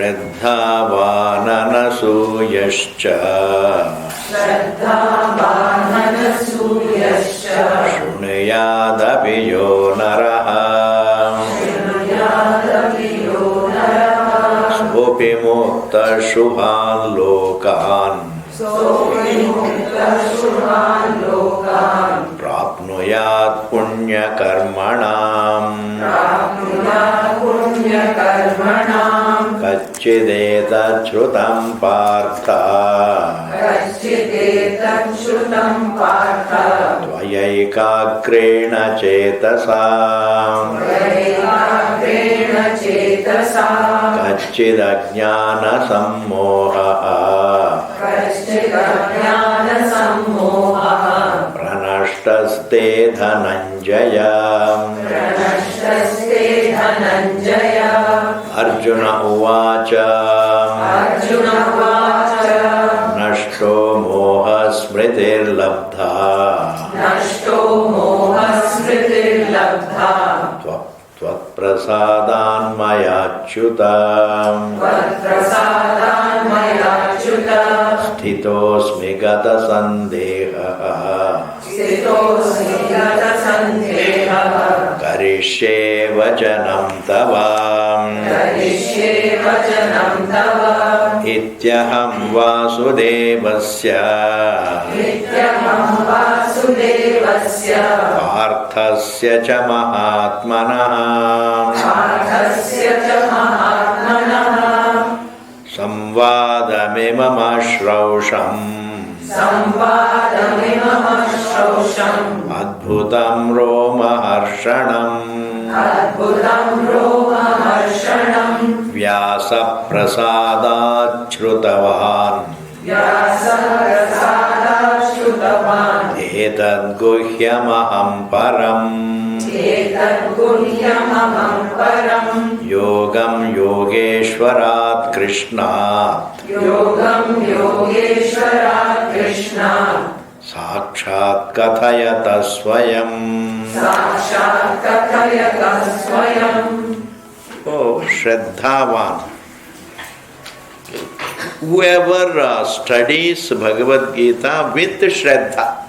श्रद्धावाननसूयश्च शृणुयादपि यो नरः सोऽपि मुक्तः शुभान् लोकान् प्राप्नुयात् पुण्यकर्मणाम् कच्चिदेतच्छ्रुतं पार्थ त्वयैकाग्रेण चेतसा कच्चिदज्ञानसम्मोहः प्रनष्टस्ते धनञ्जय अर्जुन उवाच नष्टो मोहस्मृतिर्लब्धा त्वत्प्रसादान्मयाच्युत स्थितोऽस्मि गतसन्देहः करिष्ये वचनं तव इत्यहं वासुदेवस्य पार्थस्य च महात्मनः संवादमिममश्रौषम् अद्भुतं रोमहर्षणम् व्यासप्रसादाच्छ्रुतवान् एतद्गुह्यमहं परम् योगं योगेश्वरात् कृष्णात् साक्षात् कथयत स्वयं Oh, Shraddhavan. Whoever studies Bhagavad Gita with Shraddha.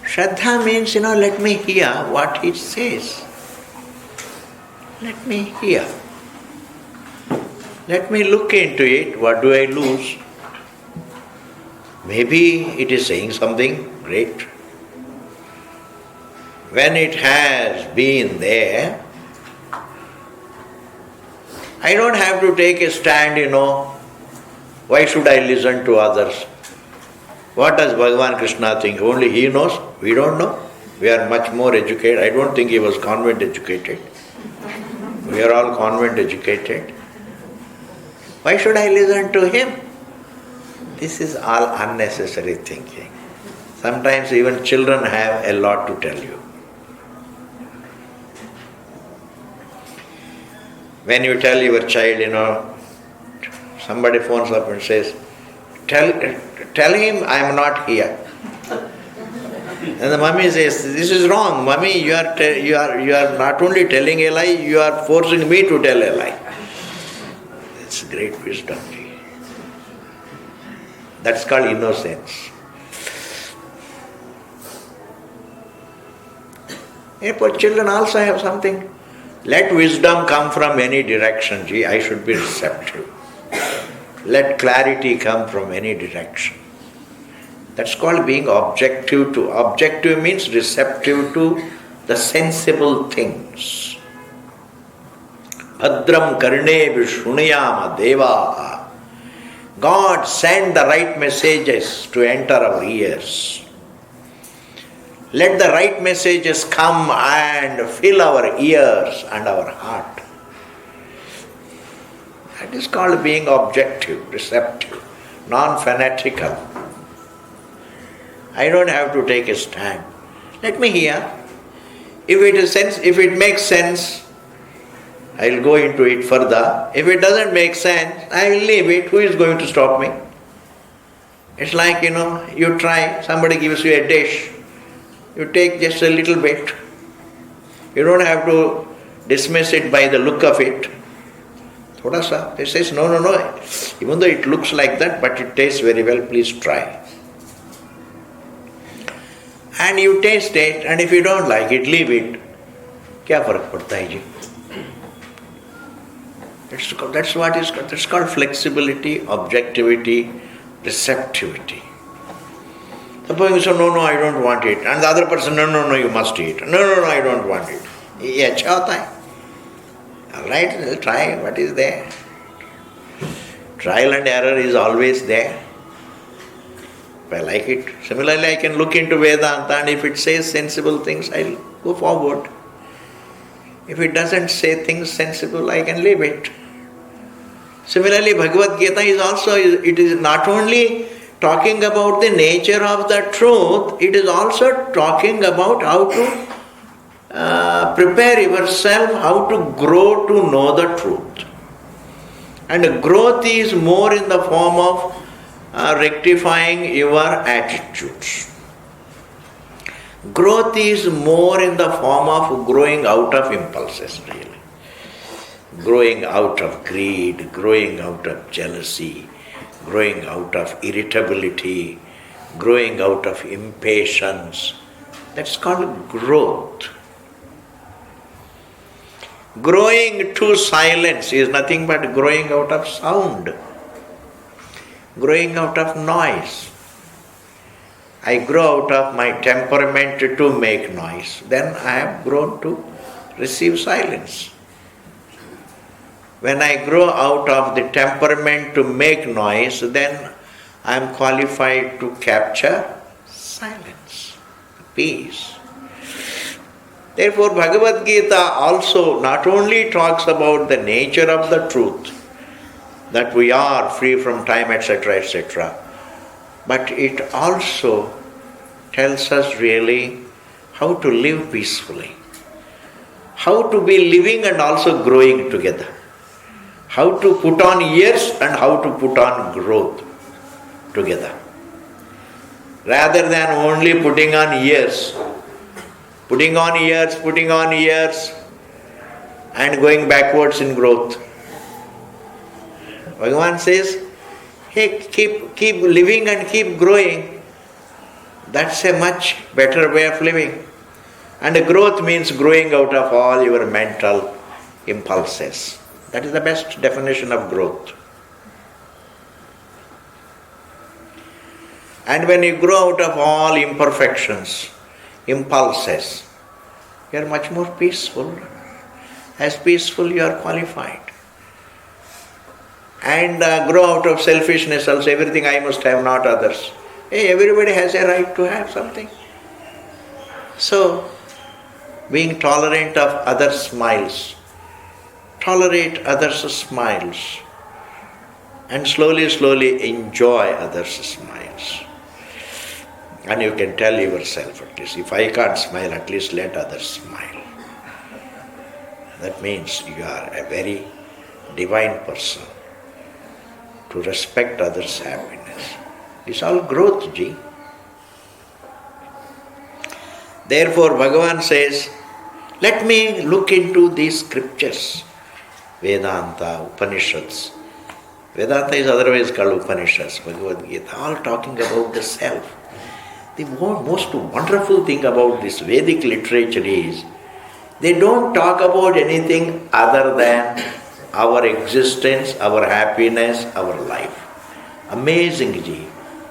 Shraddha means, let me hear what it says. Let me hear. Let me look into it. What do I lose? Maybe it is saying something great. When it has been there, I don't have to take a stand, Why should I listen to others? What does Bhagavan Krishna think? Only he knows. We don't know. We are much more educated. I don't think he was convent educated. We are all convent educated. Why should I listen to him? This is all unnecessary thinking. Sometimes even children have a lot to tell you. When you tell your child, somebody phones up and says, tell him I am not here. And the mummy says, this is wrong. Mummy, you are not only telling a lie, you are forcing me to tell a lie. It's great wisdom. That's called innocence. But children also have something. Let wisdom come from any direction. I should be receptive. Let clarity come from any direction. That's called being objective to. Objective means receptive to the sensible things. Bhadram karne vishrunayama devaha. God sent the right messages to enter our ears. Let the right messages come and fill our ears and our heart. That is called being objective, receptive, non-fanatical. I don't have to take a stand. Let me hear. If it makes sense, I will go into it further. If it doesn't make sense, I will leave it. Who is going to stop me? It's like, you try, somebody gives you a dish. You take just a little bit. You don't have to dismiss it by the look of it. Thoda sa. He says, no. Even though it looks like that, but it tastes very well, please try. And you taste it, and if you don't like it, leave it. क्या फर्क पड़ता है जी? That's called flexibility, objectivity, receptivity. Suppose you say, no, I don't want it. And the other person, no, you must eat. No, I don't want it. ये अच्छा होता है. All right, we'll try what is there. Trial and error is always there. If I like it. Similarly, I can look into Vedanta, and if it says sensible things, I'll go forward. If it doesn't say things sensible, I can leave it. Similarly, Bhagavad Gita it is not only talking about the nature of the truth, it is also talking about how to prepare yourself, how to grow to know the truth. And growth is more in the form of rectifying your attitudes. Growth is more in the form of growing out of impulses, really. Growing out of greed, growing out of jealousy, growing out of irritability, growing out of impatience. That's called growth. Growing to silence is nothing but growing out of sound, growing out of noise. I grow out of my temperament to make noise. Then I have grown to receive silence. When I grow out of the temperament to make noise, then I am qualified to capture silence, peace. Therefore, Bhagavad Gita also not only talks about the nature of the truth, that we are free from time, etc., but it also tells us really how to live peacefully, how to be living and also growing together, how to put on years and how to put on growth together. Rather than only putting on years and going backwards in growth. Bhagavan says, hey, keep living and keep growing. That's a much better way of living. And growth means growing out of all your mental impulses. That is the best definition of growth. And when you grow out of all imperfections, impulses, you are much more peaceful. As peaceful, you are qualified. And grow out of selfishness also, everything I must have, not others. Hey, everybody has a right to have something. So, being tolerant of others' smiles, tolerate others' smiles, and slowly enjoy others' smiles. And you can tell yourself, at least, if I can't smile, at least let others smile. That means you are a very divine person. To respect others' happiness. It's all growth, ji. Therefore, Bhagavan says, let me look into these scriptures. Vedanta, Upanishads. Vedanta is otherwise called Upanishads, Bhagavad Gita, all talking about the self. The most wonderful thing about this Vedic literature is, they don't talk about anything other than our existence, our happiness, our life. Amazing, ji.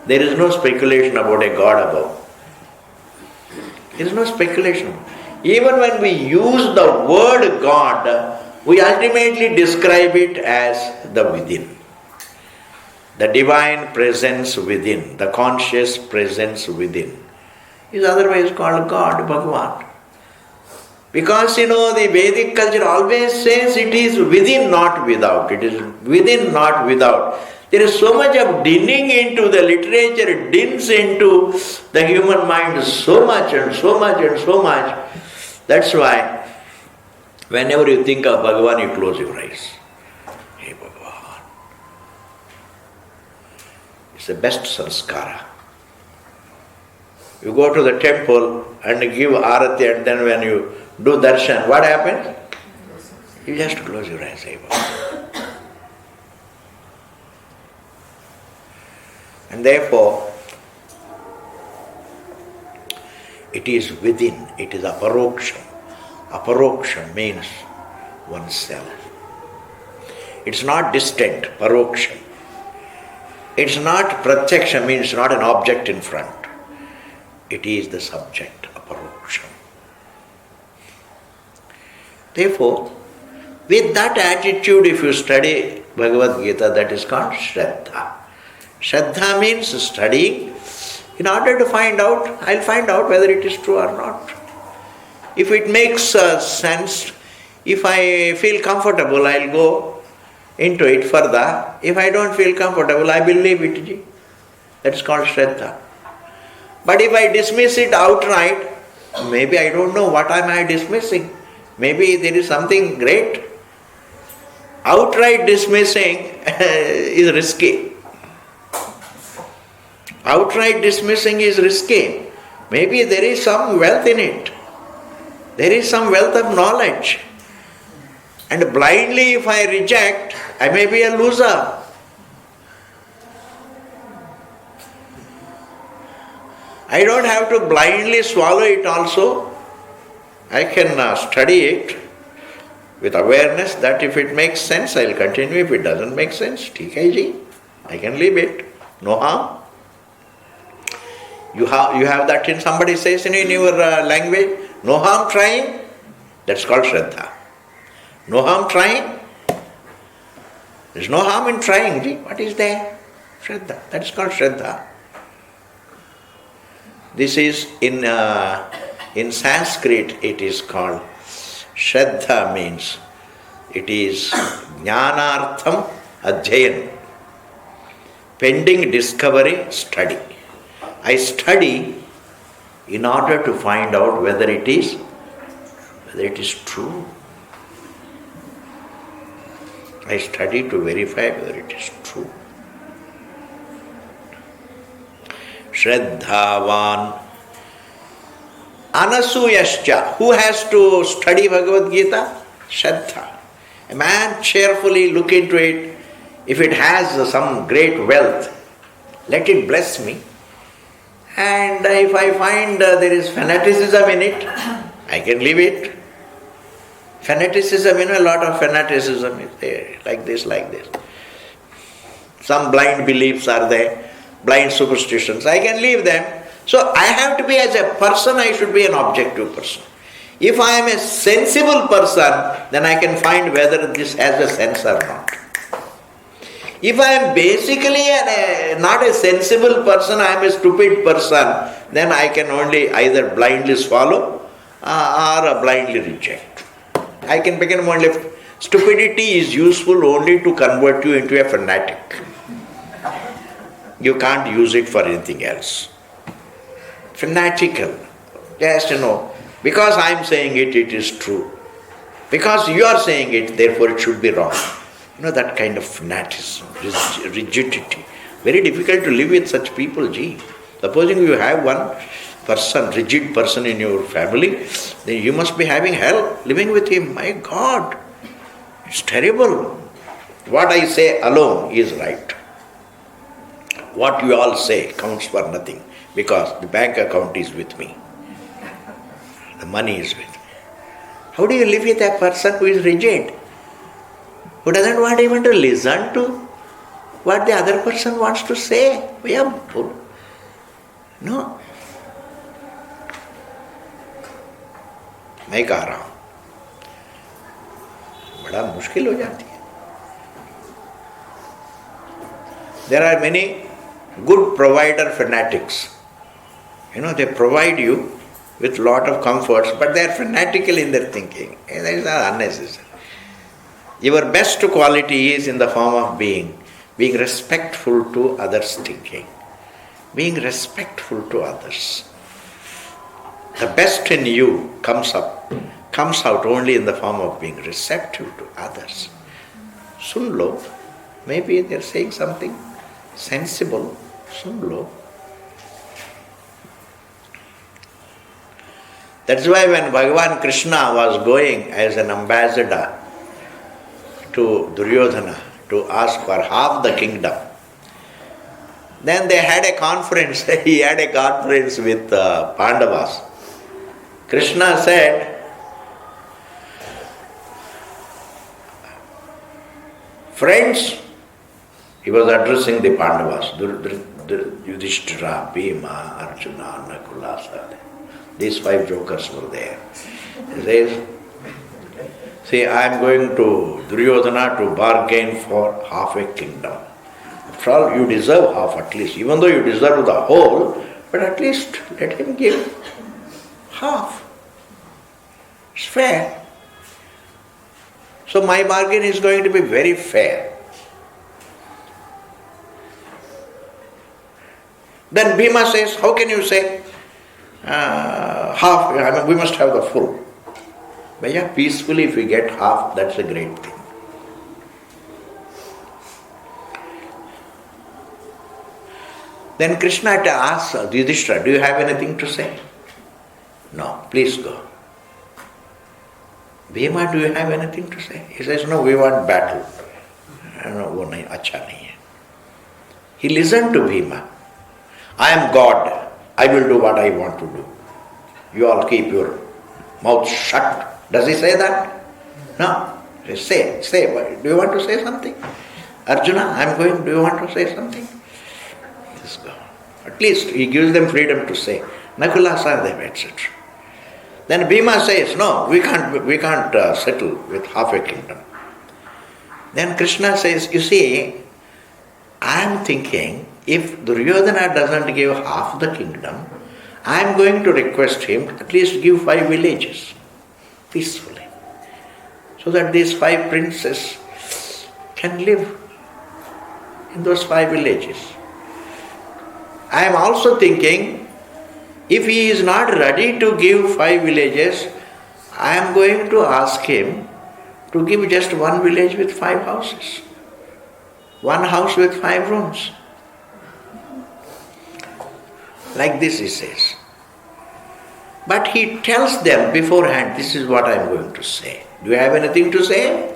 There is no speculation about a God above. There is no speculation. Even when we use the word God, we ultimately describe it as the within. The divine presence within, the conscious presence within, is otherwise called God, Bhagavan. Because the Vedic culture always says it is within, not without. It is within, not without. There is so much of dinning into the literature, it dins into the human mind so much. That's why whenever you think of Bhagavan, you close your eyes. Hey Bhagavan. It's the best sanskara. You go to the temple and give arati, and then when you do darshan, what happens? You just close your eyes, say Bhagavan. And therefore, it is within, it is aparoksham. Aparoksham means oneself. It's not distant, paroksham. It's not pratyaksha, means not an object in front. It is the subject, aparoksham. Therefore, with that attitude, if you study Bhagavad Gita, that is called Shraddha. Shraddha means studying in order to find out, I'll find out whether it is true or not. If it makes sense, if I feel comfortable, I'll go into it further. If I don't feel comfortable, I will leave it. Ji. That is called Shraddha. But if I dismiss it outright, maybe I don't know what am I dismissing. Maybe there is something great. Outright dismissing is risky. Outright dismissing is risky. Maybe there is some wealth in it. There is some wealth of knowledge. And blindly if I reject, I may be a loser. I don't have to blindly swallow it also. I can study it with awareness that if it makes sense, I will continue. If it doesn't make sense, theek hai ji, I can leave it. No harm. You have that in somebody says in your language, no harm trying. That's called Shraddha. No harm trying. There's no harm in trying. Ji. What is there? Shraddha. That is called Shraddha. This is in Sanskrit it is called Shraddha, means it is Jnanartham Adhyayan. Pending discovery, study. I study in order to find out whether it is true. I study to verify whether it is true. Shraddhavan Anasuyascha. Who has to study Bhagavad Gita? Shraddha. A man cheerfully look into it. If it has some great wealth, let it bless me. And if I find there is fanaticism in it, I can leave it. Fanaticism, a lot of fanaticism is there, like this. Some blind beliefs are there, blind superstitions. I can leave them. So I have to be, as a person, I should be an objective person. If I am a sensible person, then I can find whether this has a sense or not. If I am basically not a sensible person, I am a stupid person, then I can only either blindly swallow or blindly reject. I can become only... Stupidity is useful only to convert you into a fanatic. You can't use it for anything else. Fanatical. Just because I am saying it, it is true. Because you are saying it, therefore it should be wrong. That kind of fanaticism, rigidity. Very difficult to live with such people, ji. Supposing you have one person, rigid person in your family, then you must be having hell living with him. My God, it's terrible. What I say alone is right. What you all say counts for nothing because the bank account is with me. The money is with me. How do you live with a person who is rigid? Who doesn't want even to listen to what the other person wants to say? No. मैं कह रहा हूं बड़ा मुश्किल हो जाती है. There are many good provider fanatics. They provide you with lot of comforts, but they are fanatical in their thinking. That is unnecessary. Your best quality is in the form of being respectful to others' thinking, being respectful to others. The best in you comes out only in the form of being receptive to others. Sun lo, maybe they are saying something sensible. Sun lo. That's why when Bhagavan Krishna was going as an ambassador to Duryodhana to ask for half the kingdom, Then they had a conference. He had a conference with Pandavas. Krishna said, friends, he was addressing the Pandavas, Yudhishthira, Bhima, Arjuna, Nakula, Sahadev. These 5 jokers were there. He says, see, I am going to Duryodhana to bargain for half a kingdom. After all, you deserve half at least. Even though you deserve the whole, but at least let him give half. It's fair. So my bargain is going to be very fair. Then Bhima says, how can you say half? I mean, we must have the full. But yeah, peacefully if we get half, that's a great thing. Then Krishna asks Yudhishthira, do you have anything to say? No, please go. Bhima, do you have anything to say? He says, no, we want battle. No, wo nahi, acha nahi hai. He listened to Bhima. I am God. I will do what I want to do. You all keep your mouth shut. Does he say that? No. He says, say. Do you want to say something? Arjuna, I am going. Do you want to say something? Let's go. At least he gives them freedom to say. Nakula, Sahadev, etc. Then Bhima says, no, we can't settle with half a kingdom. Then Krishna says, you see, I am thinking, if Duryodhana doesn't give half the kingdom, I am going to request him at least give 5 villages peacefully, so that these 5 princes can live in those 5 villages. I am also thinking, if he is not ready to give 5 villages, I am going to ask him to give just 1 village with 5 houses. 1 house with 5 rooms. Like this he says. But he tells them beforehand, this is what I am going to say. Do you have anything to say?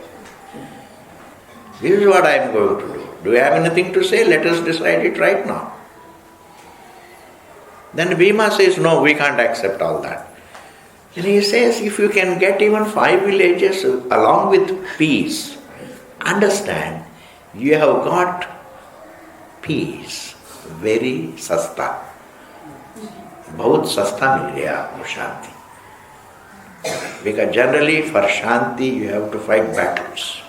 This is what I am going to do. Do you have anything to say? Let us decide it right now. Then Bhima says, no, we can't accept all that. Then he says, if you can get even 5 villages along with peace, understand, you have got peace, very sasta. बहुत सस्ता मिल गया आपको शांति. Because generally for shanti you have to fight battles.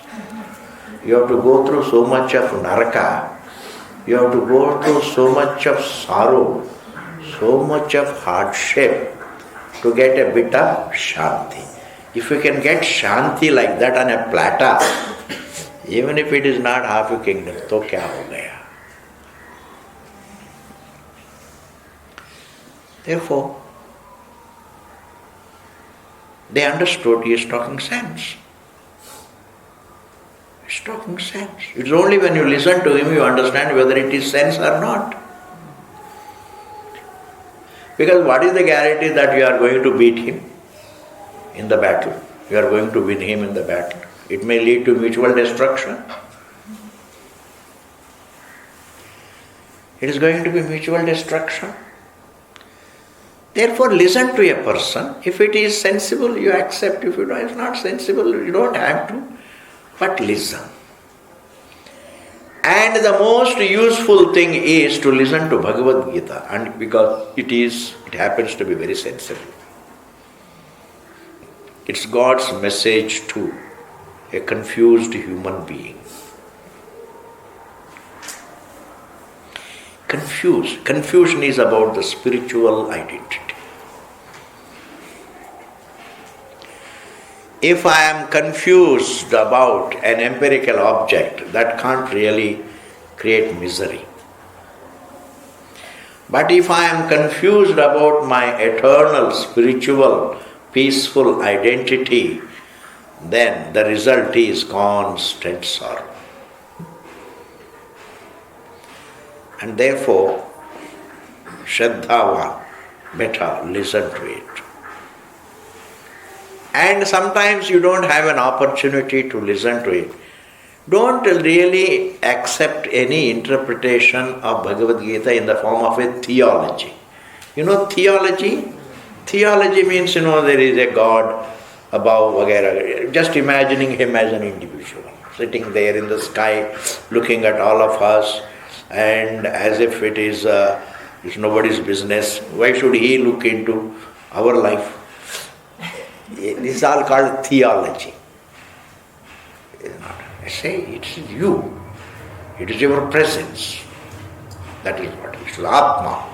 You have to go through so much of naraka. You have to go through so much of sorrow, so much of hardship to get a bit of shanti. If you can get shanti like that on a platter, even if it is not half a kingdom, तो क्या हो गया? Therefore, they understood he is talking sense. He is talking sense. It's only when you listen to him you understand whether it is sense or not. Because what is the guarantee that you are going to beat him in the battle? You are going to win him in the battle. It may lead to mutual destruction. It is going to be mutual destruction. Therefore, listen to a person. If it is sensible, you accept. If it is not sensible, you don't have to. But listen. And the most useful thing is to listen to Bhagavad Gita, and because it happens to be very sensible. It's God's message to a confused human being. Confusion is about the spiritual identity. If I am confused about an empirical object, that can't really create misery. But if I am confused about my eternal, spiritual, peaceful identity, then the result is constant sorrow. And therefore, Shraddhavan, better listen to it. And sometimes you don't have an opportunity to listen to it. don't really accept any interpretation of Bhagavad Gita in the form of a theology. You know theology? Theology means, there is a God above, vagaira. Just imagining him as an individual, sitting there in the sky, looking at all of us, and as if it's nobody's business. Why should he look into our life? This is all called theology. I say, it's you. It is your presence. That is what it is. Atma.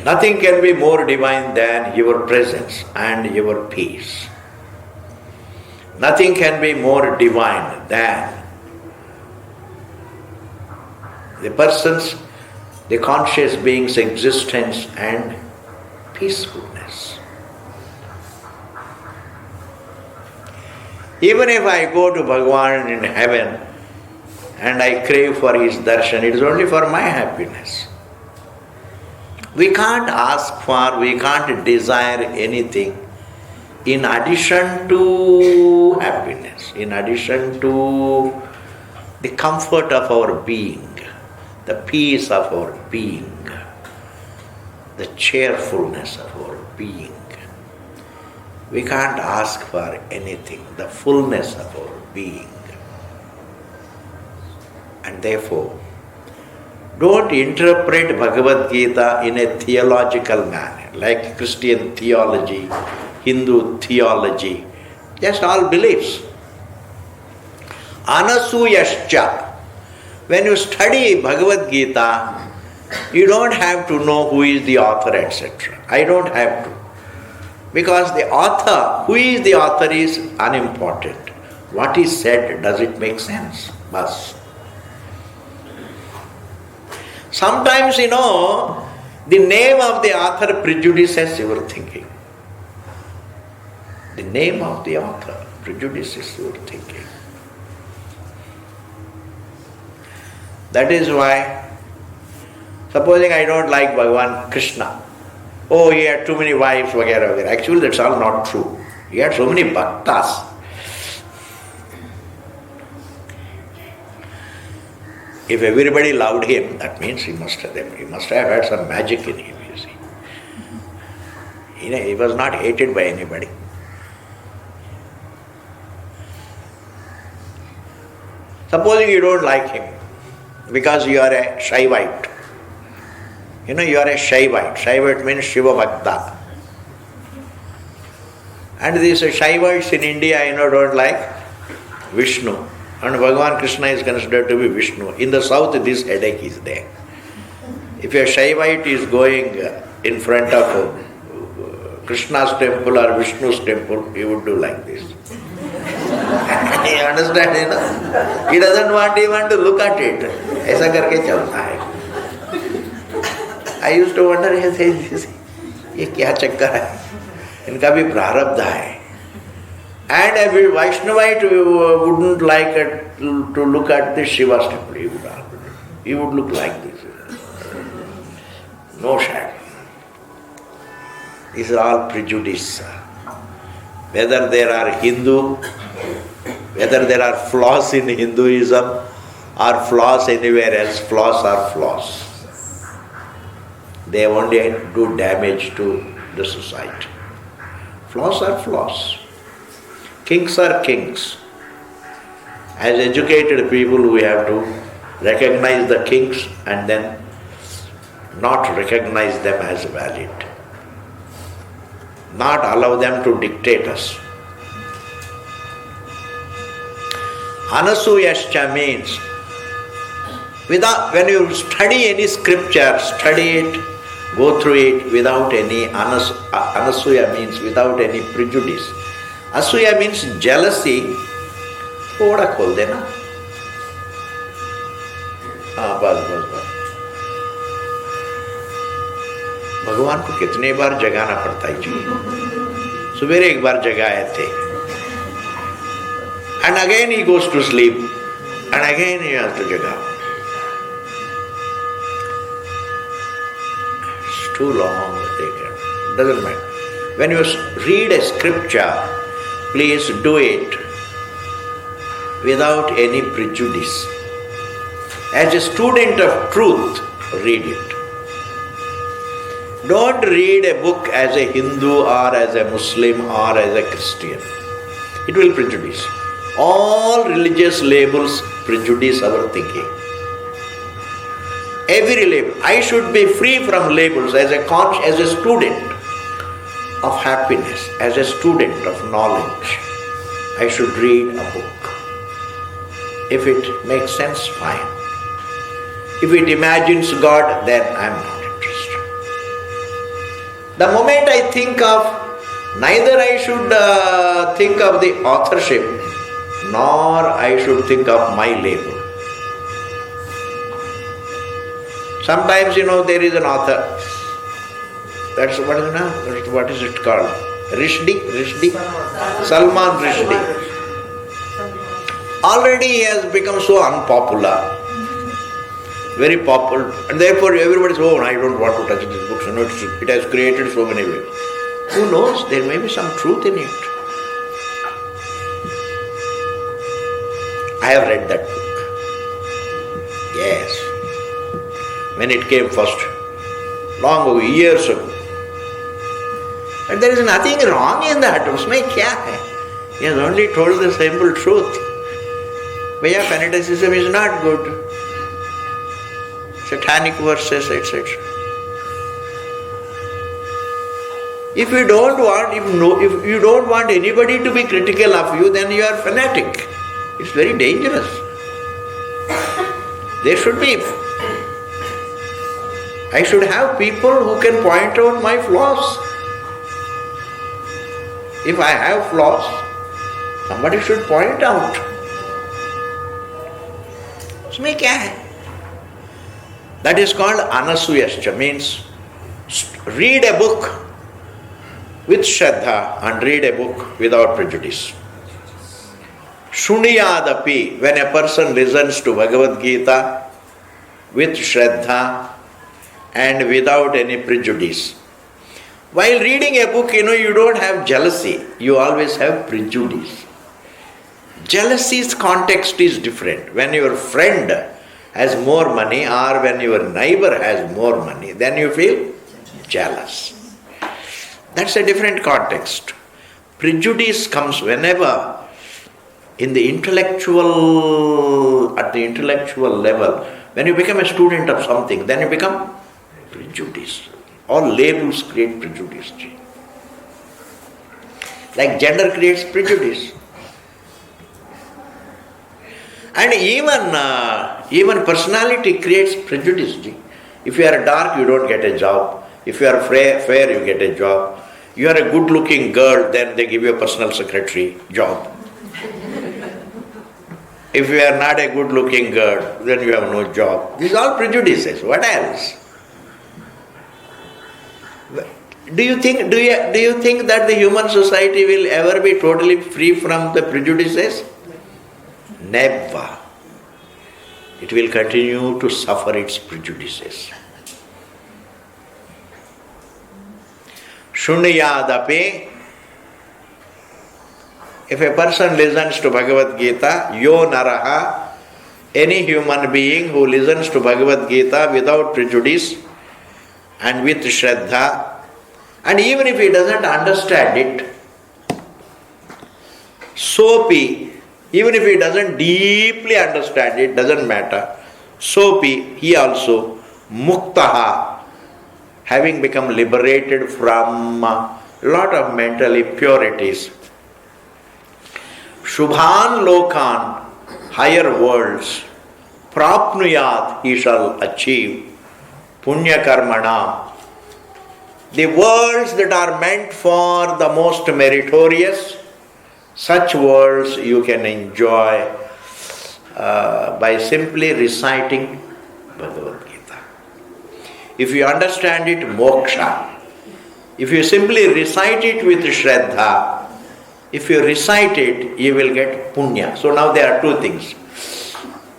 Nothing can be more divine than your presence and your peace. Nothing can be more divine than the conscious being's existence and peacefulness. Even if I go to Bhagavan in heaven and I crave for his darshan, it is only for my happiness. We can't ask for, we can't desire anything in addition to happiness, in addition to the comfort of our being, the peace of our being, the cheerfulness of our being. We can't ask for anything, the fullness of our being. And therefore, don't interpret Bhagavad Gita in a theological manner, like Christian theology, Hindu theology, just all beliefs. Anasuyascha. When you study Bhagavad Gita, you don't have to know who is the author, etc. I don't have to. Because the author, who is the author is unimportant. What is said, does it make sense? Bas. Sometimes, the name of the author prejudices your thinking. The name of the author prejudices your thinking. That is why, supposing I don't like Bhagavan Krishna, he had too many wives, vagaira, vagaira. Actually, that's all not true. He had so many bhaktas. If everybody loved him, that means he must have had some magic in him, you see. He was not hated by anybody. Supposing you don't like him because you are a Shaivite. You are a Shaivite. Shaivite means Shiva Bhakta. And these Shaivites in India, don't like Vishnu. And Bhagavan Krishna is considered to be Vishnu. In the south, this headache is there. If a Shaivite is going in front of Krishna's temple or Vishnu's temple, he would do like this. You understand? He doesn't want even to look at it. ऐसा करके चलता है. I used to wonder, ये क्या चक्कर है? इनका भी प्रारब्ध है. And a Vaishnavite wouldn't like to look at the Shiva's temple. He would look like this. No shadow. These are all prejudice. Whether there are flaws in Hinduism or flaws anywhere else, flaws are flaws. They only do damage to the society. Flaws are flaws. Kings are kings. As educated people, we have to recognize the kings and then not recognize them as valid. Not allow them to dictate us. Anasuyascha means, when you study any scripture, study it, go through it without any, anasuya means without any prejudice. Asuya means jealousy. थोड़ा खोल देना. बस. भगवान को कितने बार जगाना पड़ता है जी. सुबह एक बार जगाए थे. And again he goes to sleep. And again he has to jagao. It's too long. Doesn't matter. When you read a scripture, please do it without any prejudice. As a student of truth, read it. Don't read a book as a Hindu or as a Muslim or as a Christian. It will prejudice. All religious labels prejudice our thinking. Every label. I should be free from labels as a student of happiness, as a student of knowledge. I should read a book. If it makes sense, fine. If it imagines God, then I am not interested. The moment I think of, neither I should think of the authorship, nor I should think of my label. Sometimes, there is an author. That's what is it called? Rushdie? Salman Rushdie. Already he has become so unpopular. Very popular. And therefore everybody says, I don't want to touch this book. It has created so many ways. Who knows? There may be some truth in it. I have read that book. Yes. When it came first, long ago, years ago. And there is nothing wrong in that. Usme kya hai? He has only told the simple truth. Bhaiya, fanaticism is not good. Satanic verses, etc. If you don't want anybody to be critical of you, then you are fanatic. It's very dangerous. There should be. I should have people who can point out my flaws. If I have flaws, somebody should point out. Usme kya hai? That is called anasuyascha, means read a book with Shraddha and read a book without prejudice. Shunyadapi, when a person listens to Bhagavad Gita with Shraddha and without any prejudice. While reading a book, you don't have jealousy, you always have prejudice. Jealousy's context is different. When your friend has more money or when your neighbor has more money, then you feel jealous. That's a different context. Prejudice comes whenever at the intellectual level, when you become a student of something, then you become prejudiced. All labels create prejudice. Like gender creates prejudice. And even personality creates prejudice. If you are dark, you don't get a job. If you are fair, you get a job. You are a good-looking girl, then they give you a personal secretary job. If you are not a good-looking girl, then you have no job. These are all prejudices. What else? Do you think that the human society will ever be totally free from the prejudices? Never. It will continue to suffer its prejudices. Shunyadapi, if a person listens to Bhagavad Gita, yo naraha, any human being who listens to Bhagavad Gita without prejudice and with Shraddha, and even if he doesn't understand it, sopi, even if he doesn't deeply understand it, doesn't matter, sopi, he also muktaha, having become liberated from a lot of mental impurities, Shubhan Lokan, higher worlds, Prapnuyat, he shall achieve, Punya Karmana, the worlds that are meant for the most meritorious, such worlds you can enjoy by simply reciting Bhagavad Gita. If you understand it, moksha. If you simply recite it with Shraddha, if you recite it, you will get punya. So now there are two things.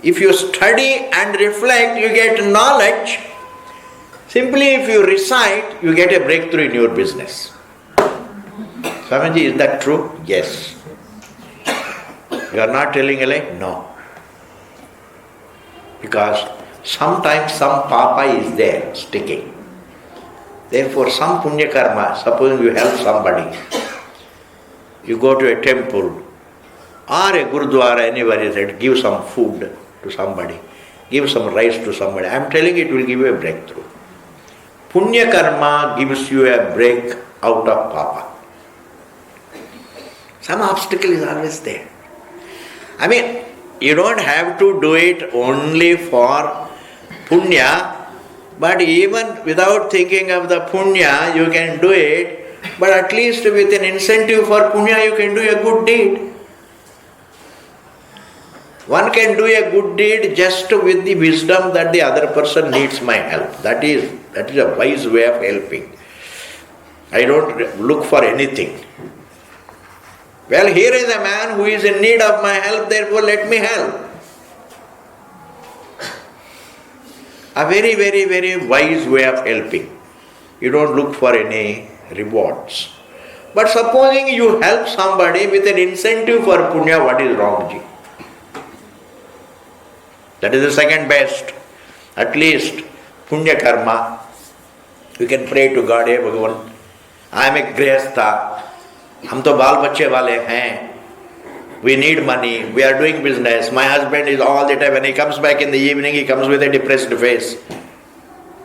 If you study and reflect, you get knowledge. Simply if you recite, you get a breakthrough in your business. Swamiji, is that true? Yes. You are not telling a lie? No. Because sometimes some papa is there sticking. Therefore, some punya karma, supposing you help somebody, you go to a temple or a gurudwara, anybody said, give some food to somebody, give some rice to somebody. I am telling you, it will give you a breakthrough. Punya karma gives you a break out of papa. Some obstacle is always there. I mean, you don't have to do it only for punya, but even without thinking of the punya, you can do it, but at least with an incentive for punya, you can do a good deed. One can do a good deed just with the wisdom that the other person needs my help. That is a wise way of helping. I don't look for anything. Well, here is a man who is in need of my help, therefore let me help. A very, very, very wise way of helping. You don't look for any rewards. But supposing you help somebody with an incentive for punya, what is wrong, ji? That is the second best. At least punya karma. You can pray to God, hey Bhagavan, I am a grihastha. हम तो बाल बच्चे वाले हैं. We need money. We are doing business. My husband is all the time. When he comes back in the evening, he comes with a depressed face.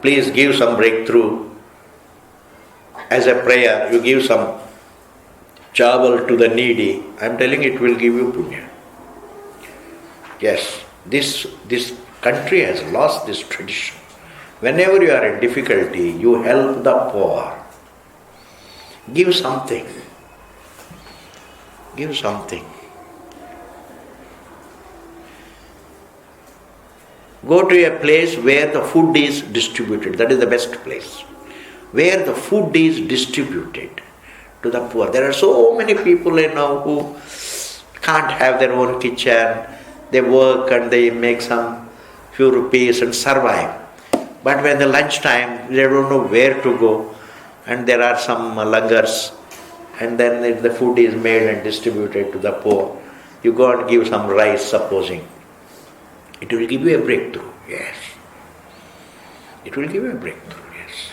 Please give some breakthrough. As a prayer, you give some chawal to the needy. I am telling you, it will give you punya. Yes, this country has lost this tradition. Whenever you are in difficulty, you help the poor. Give something. Give something. Go to a place where the food is distributed. That is the best place. Where the food is distributed to the poor. There are so many people who can't have their own kitchen. They work and they make some few rupees and survive. But when the lunchtime, they don't know where to go. And there are some langars. And then the food is made and distributed to the poor. You go and give some rice, supposing. It will give you a breakthrough, yes. It will give you a breakthrough, yes.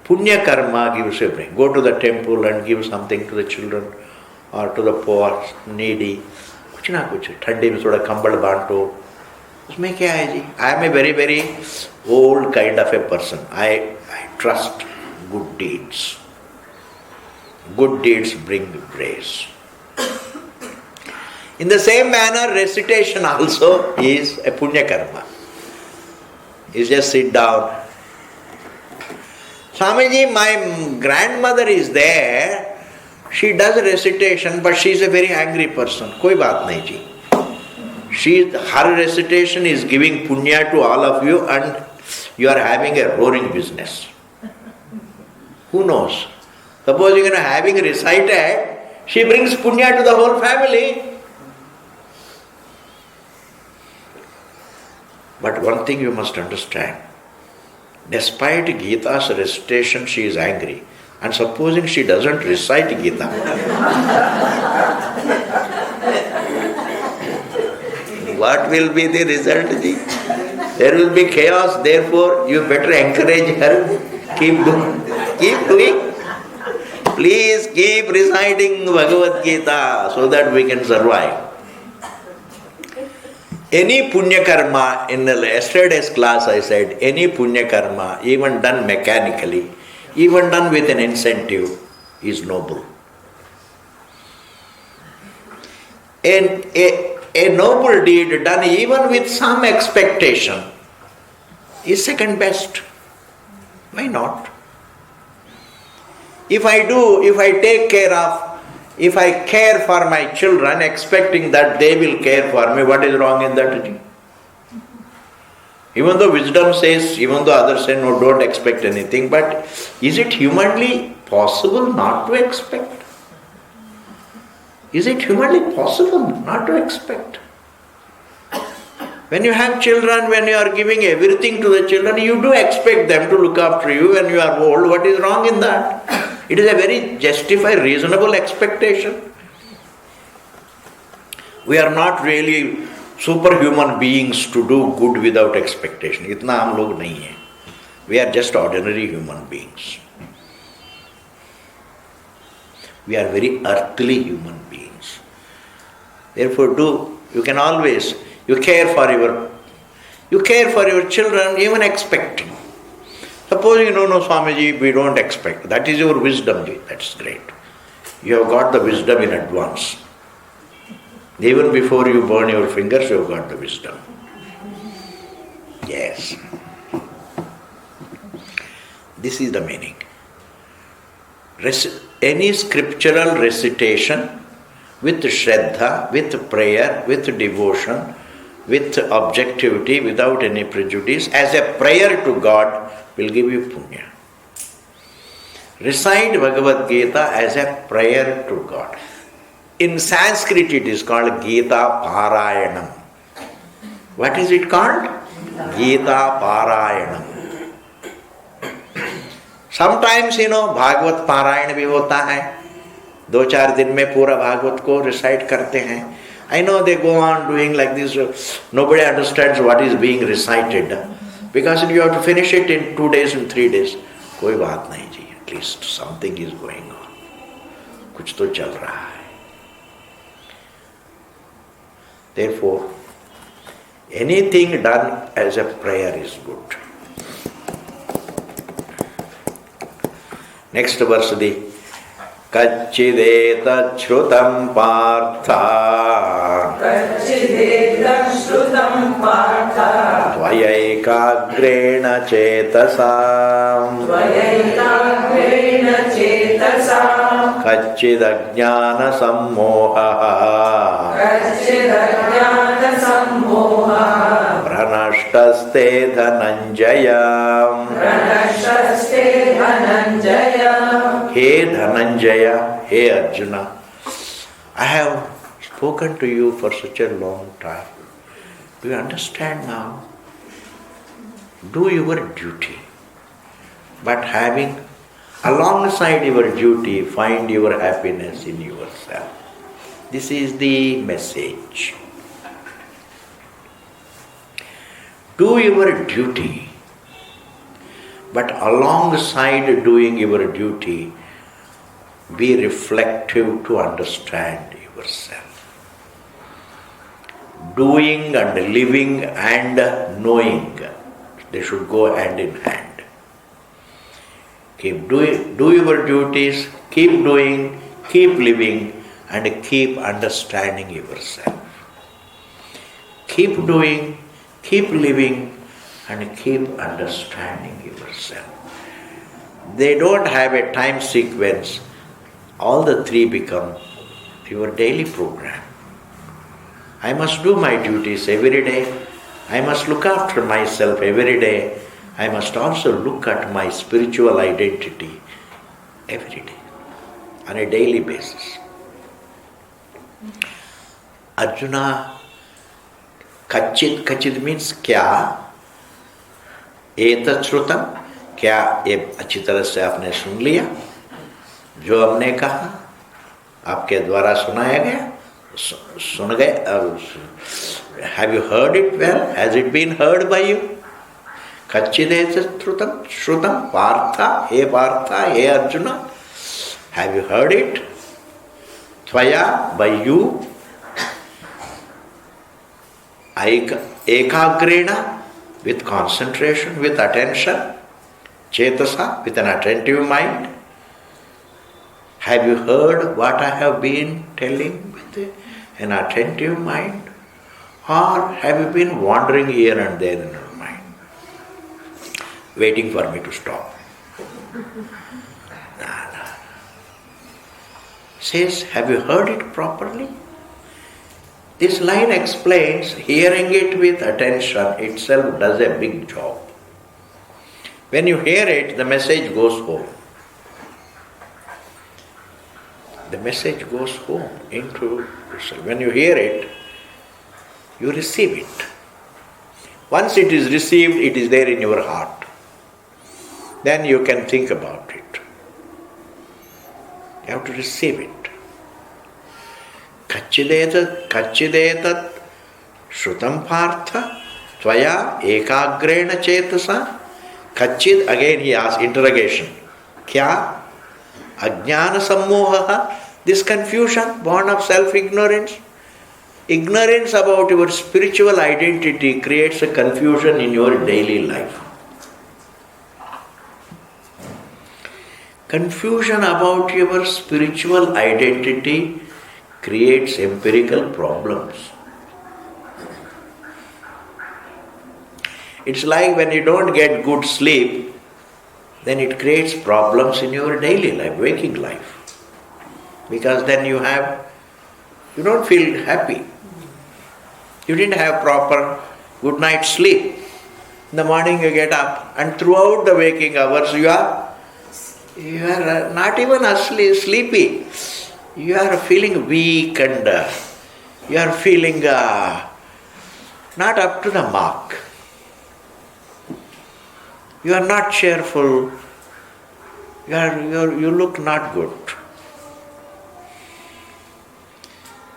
Punya karma gives you a breakthrough. Go to the temple and give something to the children or to the poor, needy. कुछ ना कुछ ठंडी में थोड़ा कंबल बांटो. उसमें क्या है जी? I am a very, very old kind of a person. I trust good deeds. Good deeds bring grace. In the same manner, recitation also is a punya karma. You just sit down. Swamiji, my grandmother is there. She does recitation, but she is a very angry person. Koi baat nahi ji. Her recitation is giving punya to all of you, and you are having a roaring business. Who knows? Suppose you are having recited, she brings punya to the whole family. But one thing you must understand, despite Gita's recitation, she is angry. And supposing she doesn't recite Gita, what will be the result? There will be chaos, therefore you better encourage her. Keep doing. Please keep reciting Bhagavad Gita so that we can survive. Any punya karma, in yesterday's class I said, any punya karma, even done mechanically, even done with an incentive, is noble. A noble deed done even with some expectation is second best. Why not? If I care for my children, expecting that they will care for me, what is wrong in that? Even though wisdom says, even though others say, no, don't expect anything, but is it humanly possible not to expect? Is it humanly possible not to expect? When you have children, when you are giving everything to the children, you do expect them to look after you when you are old. What is wrong in that? It is a very justified, reasonable expectation. We are not really superhuman beings to do good without expectation. इतना हम लोग नहीं हैं. We are just ordinary human beings. We are very earthly human beings. Therefore, you can always, you care for your children even expecting. Suppose no, Swamiji, we don't expect. That is your wisdom. That's great. You have got the wisdom in advance. Even before you burn your fingers, you have got the wisdom. Yes. This is the meaning. Any scriptural recitation with Shraddha, with prayer, with devotion, with objectivity, without any prejudice, as a prayer to God, will give you punya. Recite Bhagavad Gita as a prayer to God. In Sanskrit it is called Gita Parayanam. What is it called? Gita Parayanam. Sometimes, Bhagavat पारायण भी होता है. 2-4 दिन में पूरा भागवत को recite करते हैं. I know they go on doing like this. Nobody understands what is being recited. Because you have to finish it in 2 days and 3 days. कोई बात नहीं जी. At least something is going on. कुछ तो चल रहा है. Therefore, anything done as a prayer is good. Next verse the Kachideta Shrutam Partha Tvayaicagrena Chetasam Kachidajnana Sammoha Pranashtaste Dhananjaya. Hey Dhananjaya, hey Arjuna, I have spoken to you for such a long time. Do you understand now? Do your duty, but having alongside your duty, find your happiness in yourself. This is the message. Do your duty, but alongside doing your duty, be reflective to understand yourself. Doing and living and knowing, they should go hand in hand. Do your duties, keep doing, keep living, and keep understanding yourself. Keep doing, keep living, and keep understanding yourself. They don't have a time sequence. All the three become your daily program. I must do my duties every day. I must look after myself every day. I must also look at my spiritual identity every day, on a daily basis. Arjuna, kachit means kya? Etat shrutam, क्या ये अच्छी तरह से आपने सुन लिया? जो हमने कहा आपके द्वारा सुनाया गया, सुन गए? Have you heard it well? Has it been heard by you? Kachideta shrutam partha, he partha, he Arjuna. Have you heard it? Tvaya, by you. Ekagrena, with concentration, with attention. Chetasa, with an attentive mind. Have you heard what I have been telling with an attentive mind? Or have you been wandering here and there in your mind, waiting for me to stop? No. Says, have you heard it properly? This line explains, hearing it with attention itself does a big job. When you hear it, the message goes home. The message goes home into yourself. When you hear it, you receive it. Once it is received, it is there in your heart. Then you can think about it. You have to receive it. Kachidetat Shrutam Partha Tvaya Ekagrena Chetasa. Kachid, again he asks interrogation. Kya? Ajnana Sammoha. This confusion born of self-ignorance. Ignorance about your spiritual identity creates a confusion in your daily life. Confusion about your spiritual identity creates empirical problems. It's like when you don't get good sleep, then it creates problems in your daily life, waking life. Because then you don't feel happy. You didn't have proper good night's sleep. In the morning you get up and throughout the waking hours you are not even sleepy. You are feeling weak and you are feeling not up to the mark. You are not cheerful. You look not good.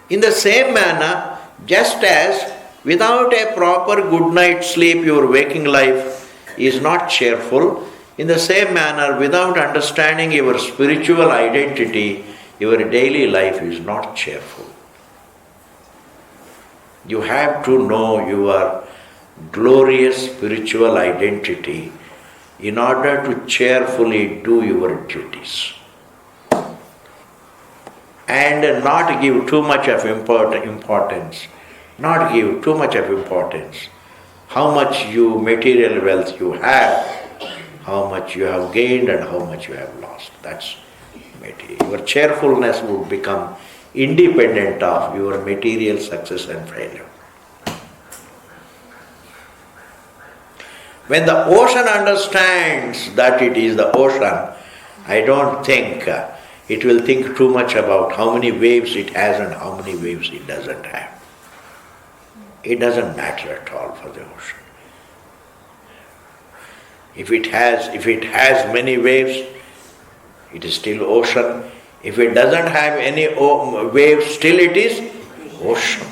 In the same manner, just as without a proper good night's sleep your waking life is not cheerful, in the same manner without understanding your spiritual identity, your daily life is not cheerful. You have to know your glorious spiritual identity in order to cheerfully do your duties. And not give too much of importance. Not give too much of importance. How much material wealth you have, how much you have gained and how much you have lost. That's material. Your cheerfulness would become independent of your material success and failure. When the ocean understands that it is the ocean, I don't think it will think too much about how many waves it has and how many waves it doesn't have. It doesn't matter at all for the ocean. If it has many waves, it is still ocean. If it doesn't have any waves, still it is ocean.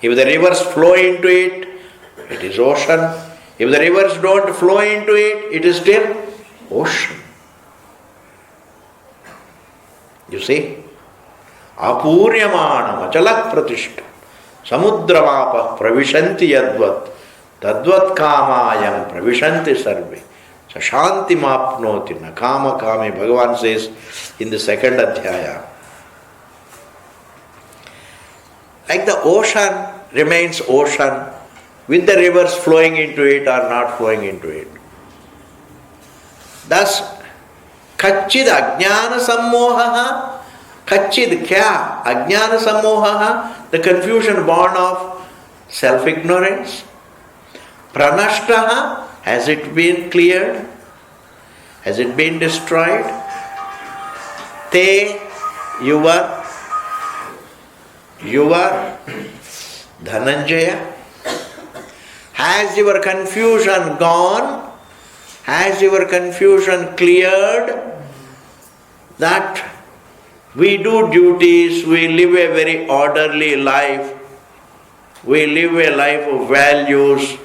If the rivers flow into it, it is ocean. If the rivers don't flow into it, it is still ocean. You see? Apuryamanam achalak pratishta samudramapa pravishanti yadvat tadvat kamayam pravishanti sarve sashanti mapnoti na kama kame. Bhagavan says in the second adhyaya. Like the ocean remains ocean with the rivers flowing into it or not flowing into it. Thus, Kachid ajnana sammohaha. Kachid kya? Ajnana sammohaha. The confusion born of self-ignorance. Pranashtaha. Has it been cleared? Has it been destroyed? Te yuva Dhananjaya. Has your confusion gone? Has your confusion cleared? That we do duties, we live a very orderly life, we live a life of values,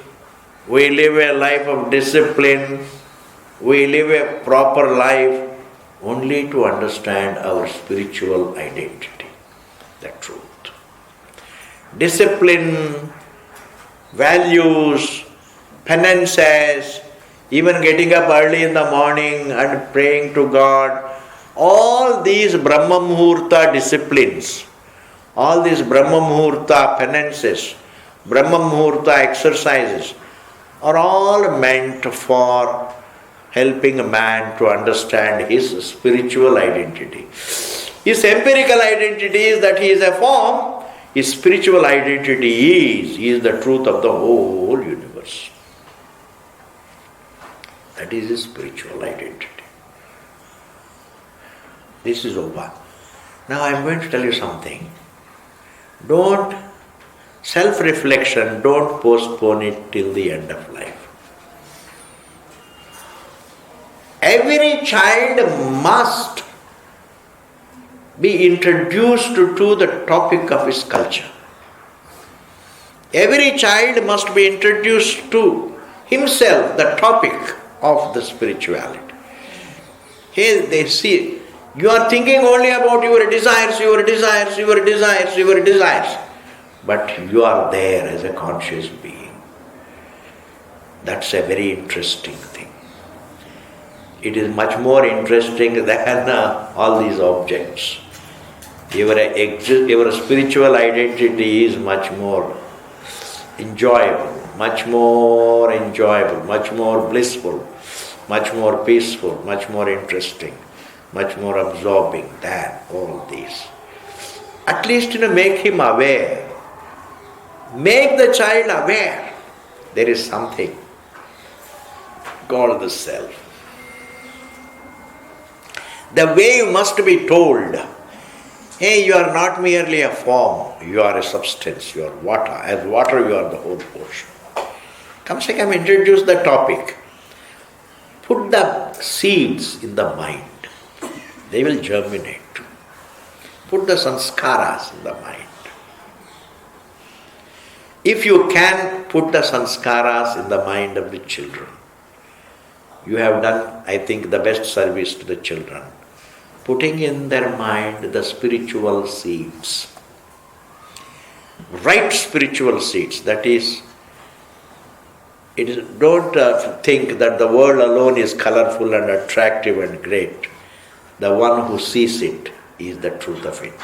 we live a life of discipline, we live a proper life only to understand our spiritual identity, the truth. Discipline, values, penances, even getting up early in the morning and praying to God, all these Brahma Muhurta disciplines, all these Brahma Muhurta penances, Brahma Muhurta exercises are all meant for helping a man to understand his spiritual identity. His empirical identity is that he is a form. His spiritual identity is the truth of the whole universe. That is his spiritual identity. This is over. Now I am going to tell you something. Self-reflection, don't postpone it till the end of life. Every child must be introduced to the topic of his culture. Every child must be introduced to himself the topic of the spirituality. Here they see, you are thinking only about your desires, your desires, your desires, your desires. But you are there as a conscious being. That's a very interesting thing. It is much more interesting than all these objects. Your spiritual identity is much more enjoyable, much more blissful, much more peaceful, much more interesting, much more absorbing than all these. At least make him aware. Make the child aware. There is something called the self. The wave must be told, hey, you are not merely a form, you are a substance, you are water. As water, you are the whole ocean. Come say, come introduce the topic. Put the seeds in the mind. They will germinate. Put the sanskaras in the mind. If you can put the sanskaras in the mind of the children, you have done, I think, the best service to the children. Putting in their mind the spiritual seeds. Right spiritual seeds, that is, don't think that the world alone is colorful and attractive and great. The one who sees it is the truth of it.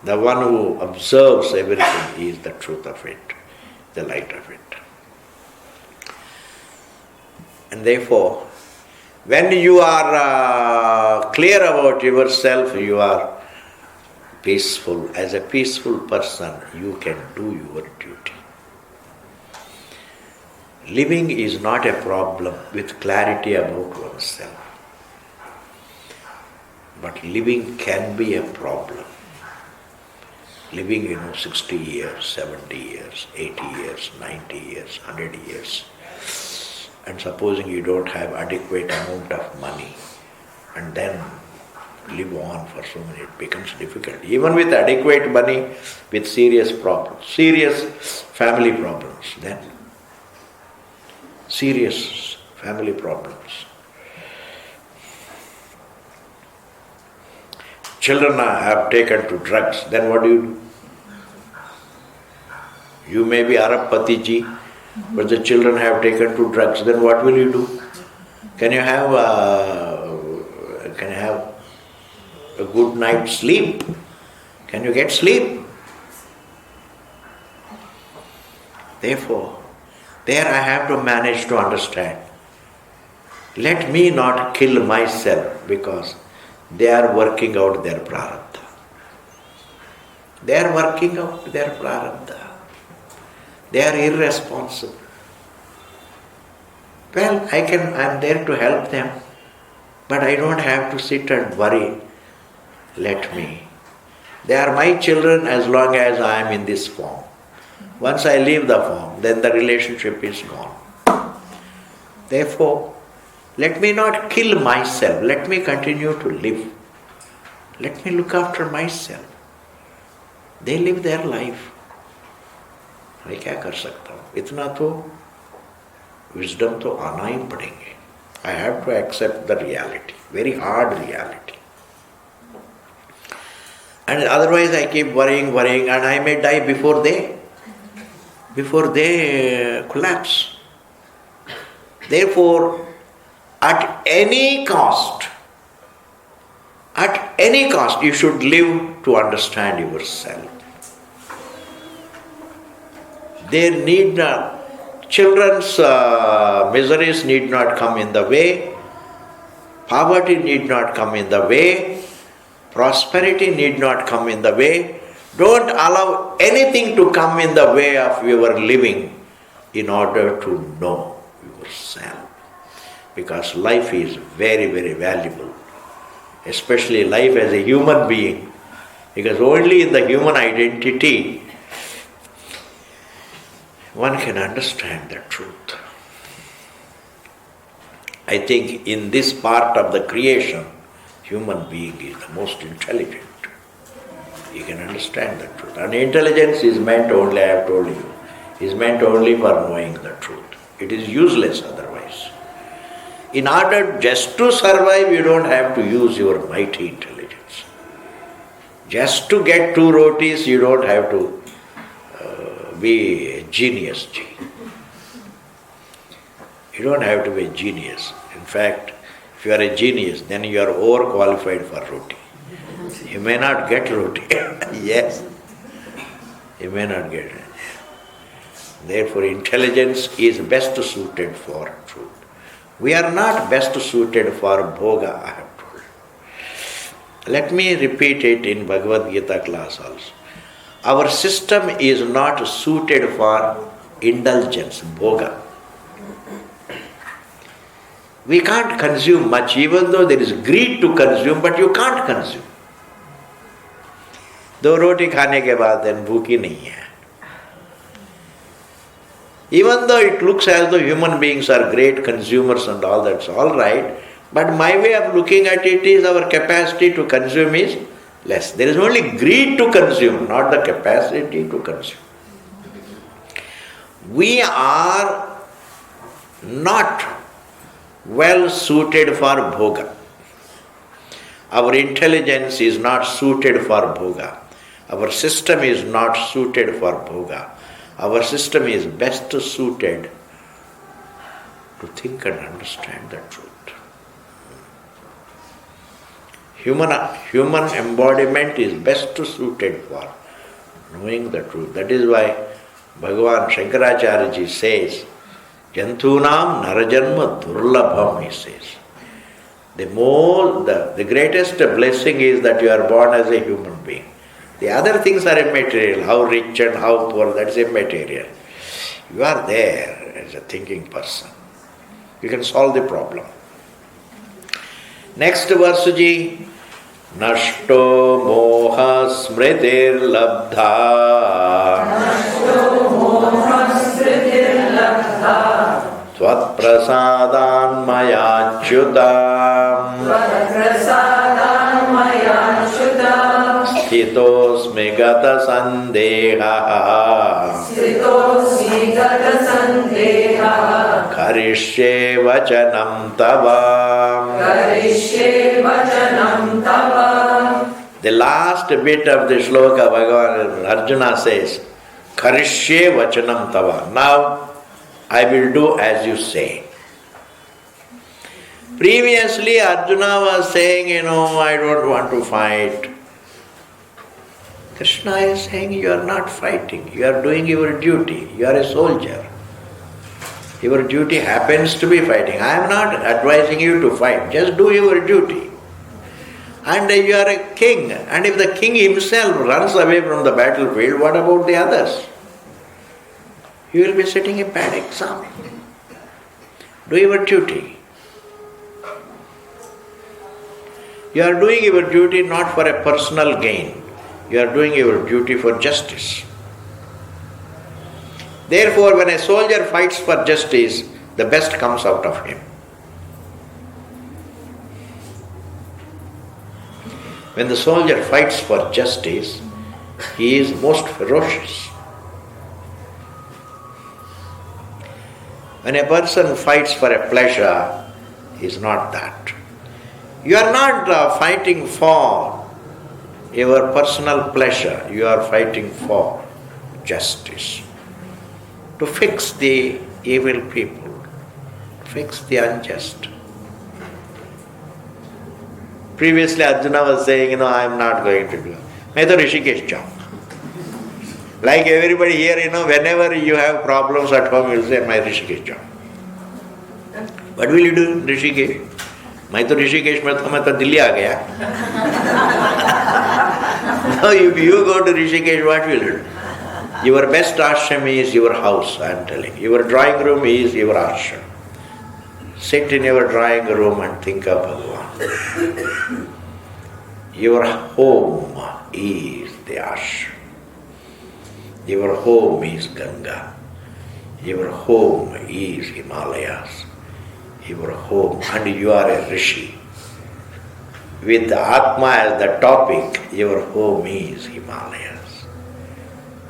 The one who observes everything is the truth of it, the light of it. And therefore, when you are clear about yourself, you are peaceful. As a peaceful person, you can do your duty. Living is not a problem with clarity about oneself. But living can be a problem. Living, 60 years, 70 years, 80 years, 90 years, 100 years. And supposing you don't have adequate amount of money, and then live on for so many, it becomes difficult. Even with adequate money, with serious problems, serious family problems, then serious family problems. Children have taken to drugs, then what do? You may be Arabpati ji, but the children have taken to drugs, then what will you do? Can you have a good night's sleep? Can you get sleep? Therefore, there I have to manage to understand. Let me not kill myself because they are working out their prarabdha. They are working out their prarabdha. They are irresponsible. Well, I am there to help them, but I don't have to sit and worry. Let me. They are my children as long as I am in this form. Once I leave the form, then the relationship is gone. Therefore, let me not kill myself. Let me continue to live. Let me look after myself. They live their life. मैं क्या कर सकता हूँ? इतना तो wisdom तो आना ही पड़ेंगे. I have to accept the reality, very hard reality. And otherwise I keep worrying, and I may die before they collapse. Therefore, at any cost, you should live to understand yourself. There need not, children's miseries need not come in the way, poverty need not come in the way, prosperity need not come in the way. Don't allow anything to come in the way of your living in order to know yourself. Because life is very, very valuable, especially life as a human being, because only in the human identity one can understand the truth. I think in this part of the creation, human being is the most intelligent. He can understand the truth. And intelligence is meant only, I have told you, is meant only for knowing the truth. It is useless otherwise. In order just to survive, you don't have to use your mighty intelligence. Just to get 2 rotis, you don't have to be a genius. You don't have to be a genius. In fact, if you are a genius, then you are overqualified for roti. You may not get roti. Yes, you may not get it. Therefore, intelligence is best suited for truth. We are not best suited for bhoga, I have told. Let me repeat it in Bhagavad Gita class also. Our system is not suited for indulgence, bhoga. We can't consume much, even though there is greed to consume, but you can't consume. 2 roti खाने के बाद then भूखी नहीं है. Even though it looks as though human beings are great consumers and all, that's all right, but my way of looking at it is our capacity to consume is less. There is only greed to consume, not the capacity to consume. We are not well suited for bhoga. Our intelligence is not suited for bhoga. Our system is not suited for bhoga. Our system is best suited to think and understand the truth. Human embodiment is best suited for knowing the truth. That is why Bhagavan Shankaracharya ji says, Jantunam narajanma durlabham, he says. The greatest blessing is that you are born as a human being. The other things are immaterial, how rich and how poor, that's immaterial. You are there as a thinking person. You can solve the problem. Next verse ji, Nashto moha smritir labdha Tvat prasadan maya achyutam Sthitosmi gata sandeha Karishye vachanam tava. The last bit of the shloka, Bhagavan Arjuna says, Karishye vachanam tava. Now I will do as you say. Previously Arjuna was saying, I don't want to fight. Krishna is saying, you are not fighting, you are doing your duty, you are a soldier. Your duty happens to be fighting. I am not advising you to fight, just do your duty. And you are a king, and if the king himself runs away from the battlefield, what about the others? You will be setting a bad example. Do your duty. You are doing your duty not for a personal gain. You are doing your duty for justice. Therefore, when a soldier fights for justice, the best comes out of him. When the soldier fights for justice, he is most ferocious. When a person fights for a pleasure, he is not that. You are not fighting for your personal pleasure, you are fighting for justice. To fix the evil people, to fix the unjust. Previously Arjuna was saying, I am not going to do it. Main to Rishikesh jaun. Like everybody here, whenever you have problems at home, you will say, "My Rishikesh jaun." What will you do in Rishikesh? मैं तो ऋषिकेश में था, मैं तो दिल्ली आ गया. Now if you go to Rishikesh, what will you do? Your best ashram is your house, I am telling you. Your drawing room is your ashram. Sit in your drawing room and think of Bhagavan. Your home is the ashram. Your home is Ganga. Your home is Himalayas. Your home, and you are a rishi. with the Atma as the topic, your home is Himalayas.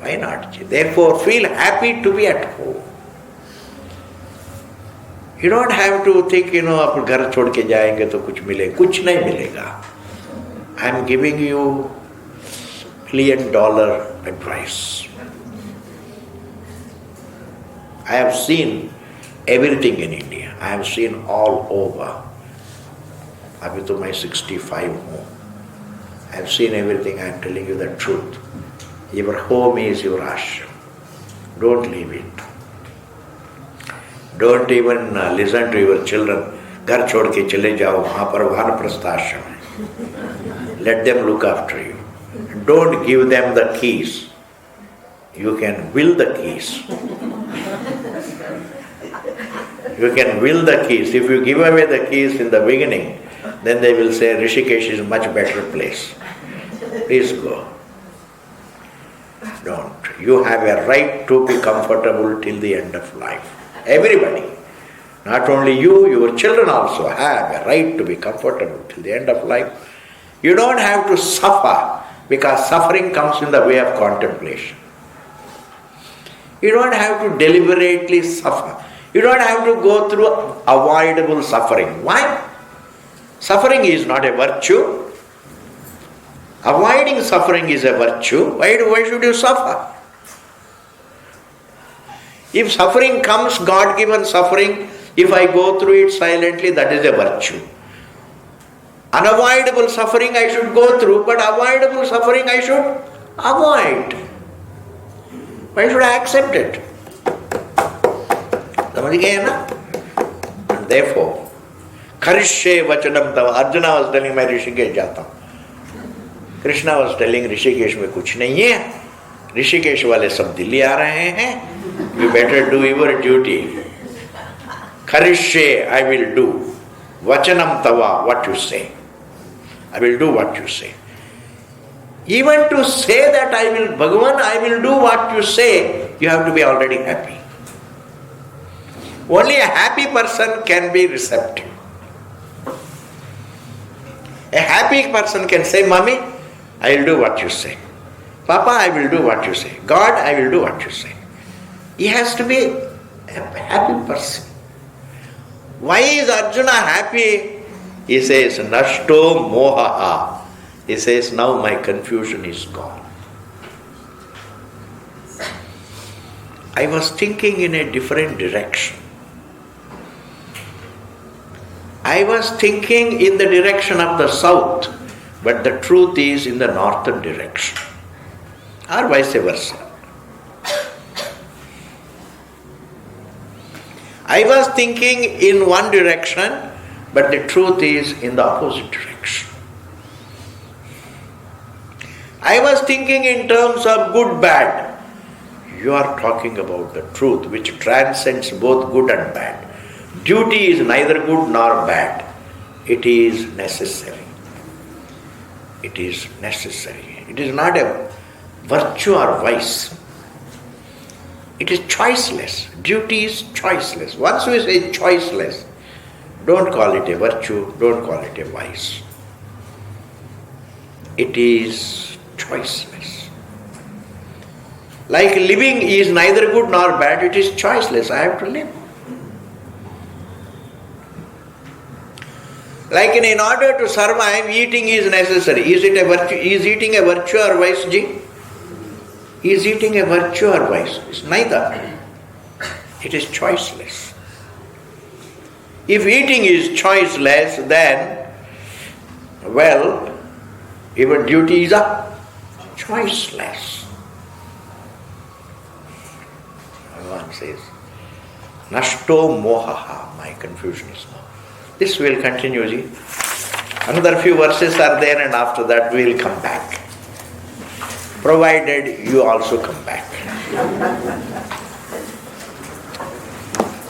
Why not? Therefore, feel happy to be at home. You don't have to think, आप घर छोड़ के जाएंगे तो कुछ मिले, कुछ नहीं मिलेगा. I am giving you $1 million advice. I have seen everything in India. I have seen all over. अभी तो मैं 65 हूँ. I have seen everything. I am telling you the truth. Your home is your ashram. Don't leave it. Don't even listen to your children. घर छोड़ के चले जाओ, वहाँ पर वानप्रस्थ आश्रम है. Let them look after you. Don't give them the keys. You can will the keys. You can will the keys. If you give away the keys in the beginning, then they will say Rishikesh is a much better place. Please go. Don't. You have a right to be comfortable till the end of life. Everybody. Not only you, your children also have a right to be comfortable till the end of life. You don't have to suffer, because suffering comes in the way of contemplation. You don't have to deliberately suffer. You don't have to go through avoidable suffering. Why? Suffering is not a virtue. Avoiding suffering is a virtue. Why should you suffer? If suffering comes, God-given suffering, if I go through it silently, that is a virtue. Unavoidable suffering I should go through, but avoidable suffering I should avoid. Why should I accept it? And therefore, Karishye vachanam tava. Arjuna was telling मैं ऋषिकेश जाता हूँ. Krishna was telling Rishikesh में कुछ नहीं है. ऋषिकेश वाले सब दिल्ली आ रहे हैं. You better do your duty. Karishye, I will do. Vachanam tava, what you say. I will do what you say. Even to say that I will, Bhagavan, I will do what you say, you have to be already happy. Only a happy person can be receptive. A happy person can say, Mommy, I will do what you say. Papa, I will do what you say. God, I will do what you say. He has to be a happy person. Why is Arjuna happy? He says, Nashto mohaha. He says, now my confusion is gone. I was thinking in a different direction. I was thinking in the direction of the south, but the truth is in the northern direction. Or vice versa. I was thinking in one direction, but the truth is in the opposite direction. I was thinking in terms of good, bad. You are talking about the truth which transcends both good and bad. Duty is neither good nor bad. It is necessary. It is necessary. It is not a virtue or vice. It is choiceless. Duty is choiceless. Once we say choiceless, don't call it a virtue, don't call it a vice. It is choiceless. Like living is neither good nor bad, it is choiceless. I have to live. Like in order to survive, eating is necessary. Is it a virtue? Is eating a virtue or vice, Ji? Is eating a virtue or vice? It's neither. It is choiceless. If eating is choiceless, then, well, even duty is a choiceless. Bhagavan says, Nashto mohaha, my confusion is gone. This will continue, Ji. Another few verses are there, and after that we will come back. Provided you also come back.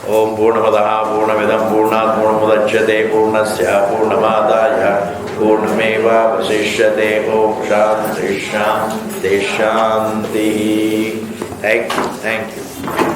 Om Purnamadaha Purnamidam Purnat Purnamudachyate Purnasya Purnamadaya Purnameva Vasishyate Om Shanti Shanti Shanti. Thank you.